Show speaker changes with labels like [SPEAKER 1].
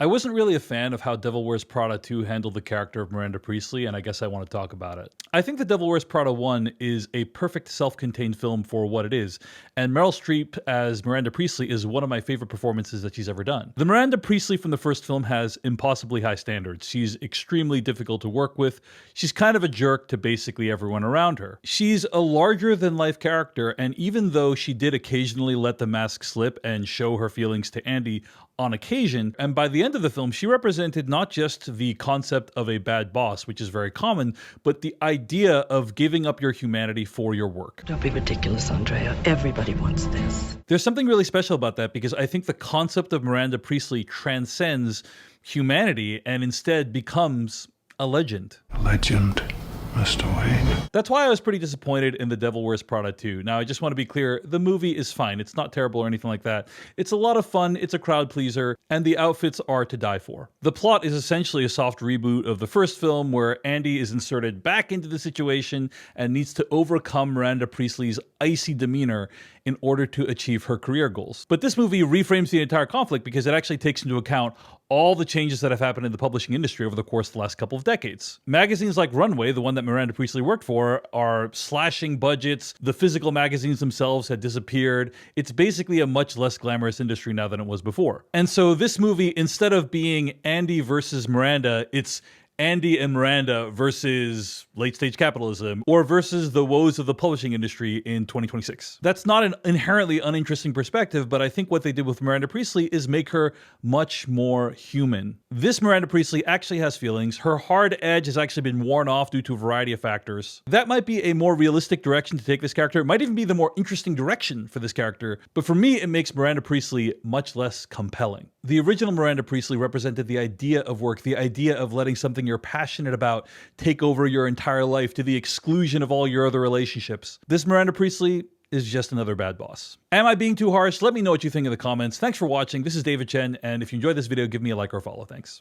[SPEAKER 1] I wasn't really a fan of how Devil Wears Prada 2 handled the character of Miranda Priestly, and I guess I want to talk about it. I think The Devil Wears Prada 1 is a perfect self-contained film for what it is, and Meryl Streep as Miranda Priestly is one of my favorite performances that she's ever done. The Miranda Priestly from the first film has impossibly high standards. She's extremely difficult to work with. She's kind of a jerk to basically everyone around her. She's a larger-than-life character, and even though she did occasionally let the mask slip and show her feelings to Andy on occasion, and by the end of the film, she represented not just the concept of a bad boss, which is very common, but the idea of giving up your humanity for your work.
[SPEAKER 2] Don't be ridiculous, Andrea. Everybody wants this.
[SPEAKER 1] There's something really special about that because I think the concept of Miranda Priestly transcends humanity and instead becomes a legend.
[SPEAKER 3] A legend, Mr. Wayne.
[SPEAKER 1] That's why I was pretty disappointed in The Devil Wears Prada 2. Now, I just want to be clear, the movie is fine. It's not terrible or anything like that. It's a lot of fun, it's a crowd pleaser, and the outfits are to die for. The plot is essentially a soft reboot of the first film where Andy is inserted back into the situation and needs to overcome Miranda Priestly's icy demeanor in order to achieve her career goals. But this movie reframes the entire conflict because it actually takes into account all the changes that have happened in the publishing industry over the course of the last couple of decades. Magazines like Runway, the one that Miranda Priestly worked for, are slashing budgets. The physical magazines themselves had disappeared. It's basically a much less glamorous industry now than it was before. And so this movie, instead of being Andy versus Miranda, it's Andy and Miranda versus late-stage capitalism, or versus the woes of the publishing industry in 2026. That's not an inherently uninteresting perspective, but I think what they did with Miranda Priestly is make her much more human. This Miranda Priestly actually has feelings. Her hard edge has actually been worn off due to a variety of factors. That might be a more realistic direction to take this character. It might even be the more interesting direction for this character, but for me, it makes Miranda Priestly much less compelling. The original Miranda Priestly represented the idea of work, the idea of letting something you're passionate about take over your entire life to the exclusion of all your other relationships. This Miranda Priestly is just another bad boss. Am I being too harsh? Let me know what you think in the comments. Thanks for watching. This is David Chen, and if you enjoyed this video, give me a like or a follow. Thanks.